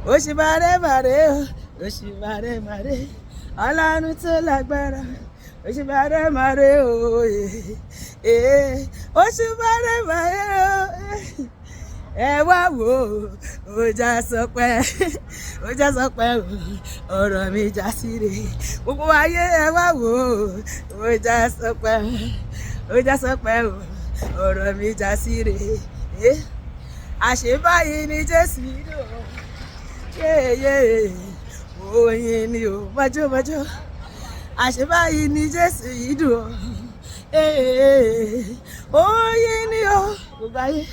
Osuba Re, Osuba Re, Ọlọ́run tó lágbára. Osuba Re, Osuba Re, ẹ wá wò ó já sọpẹ́ ọ̀rọ̀ mi já síre gbogbo ayé ẹ wá wò ó já sọpẹ́ ọ̀rọ̀ mi já síre àṣebáyé ni Jésù lò yéyé oyin ni o mọ́jọ́mọ́jọ́ àṣebáyé ni Jésù lò oyin ni o gbogbo ayé.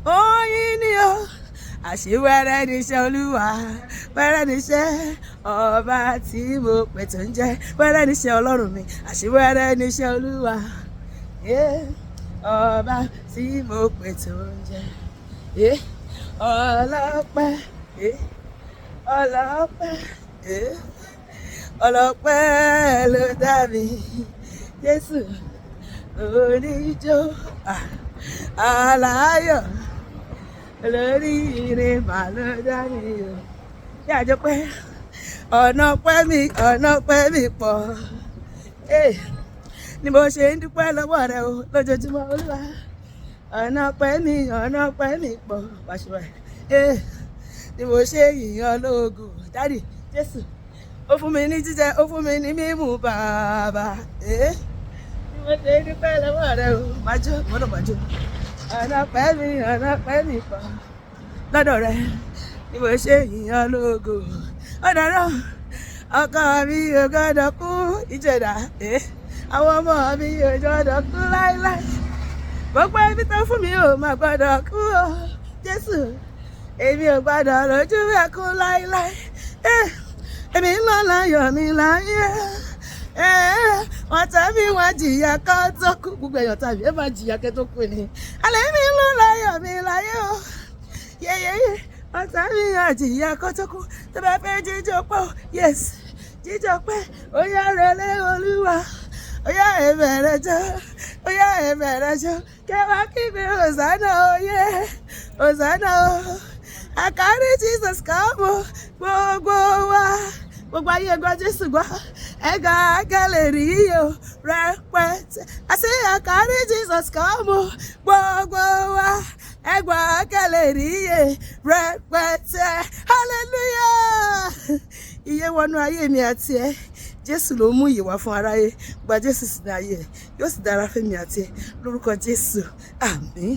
Oyin ni o àṣewẹ́rẹ́ níṣẹ́ Olúwa wẹ́rẹ́ níṣẹ́ ọba tí mo pè tó ń jẹ́ wẹ́rẹ́ níṣẹ́ Ọlọ́run mi àṣewẹ́rẹ́ níṣẹ́ Olúwa ọba tí mo pè tó ń jẹ́ ọlọ́pẹ́ ló dá mi Jésù oníjó aláyọ̀ lórí ire màlúùdá mi o. Ṣé àjọ pé ọ̀nà pẹ́ mi pọ̀ ni mo ṣe ń dúpẹ́ lọ́wọ́ rẹ o lójoojúmọ́ Olúwa ọ̀nà pẹ́ mi pọ̀ wàṣíwà ni mo ṣe yìnyín lógo Dádì Jésù ó fún mi ní jíjẹ ó fún mi ní mímu bàbá mo ṣe dúpẹ́ lọ́wọ́ rẹ o májò gbọ́dọ̀ májò ọ̀nà pẹ́ mi pọ̀ lọ́dọ̀ rẹ ni mo ṣe yìnyín lógo ọ̀dọ̀ náà ọkọ mi ò gbọ́dọ̀ kú ìjẹ̀dá àwọn ọmọ mi ò gbọ́dọ̀ kú láéláé gbogbo ibi tó fún mi ò má gbọ́dọ̀ kú o Jésù èmi ò gbọ́dọ̀ lójú ẹkún láéláé èmi ń lọ láyọ̀ mi láyé wọ́n tàbí wọ́n jìyà ká tó kú gbogbo èèyàn tàbí ẹ máa jìyà kẹ́ tó kú ni alẹ́ mi ń lọ láyọ̀ mi láyé o yeyeye wọ́n tàbí wọ́n jìyà ká tó kú tó bá fẹ́ jíjọ pọ̀ yes jíjọ pẹ́ ó yá rẹlẹ́ Olúwa ó yá ẹ̀bẹ̀rẹ̀ jọ kẹwàá kíbi Hosanna oyè Hosanna o àkárí Jesus káàmù gbogbo wa gbogbo ayé gbọ́ Jésù gbọ́ ẹ̀gá akẹ́lẹ̀ rí o rẹpẹtẹ àti àkárí Jesus káàmù gbogbo wa ẹ̀gbà akẹ́lẹ̀ rí rẹpẹtẹ hallelujah iye wọnú ayé mi àti ẹ Jésù ló mú ìyè wá fún aráyé gba Jésù sí ní ayé ẹ yóò sì dára fẹ́mi àti ẹ lórúkọ Jésù àmín.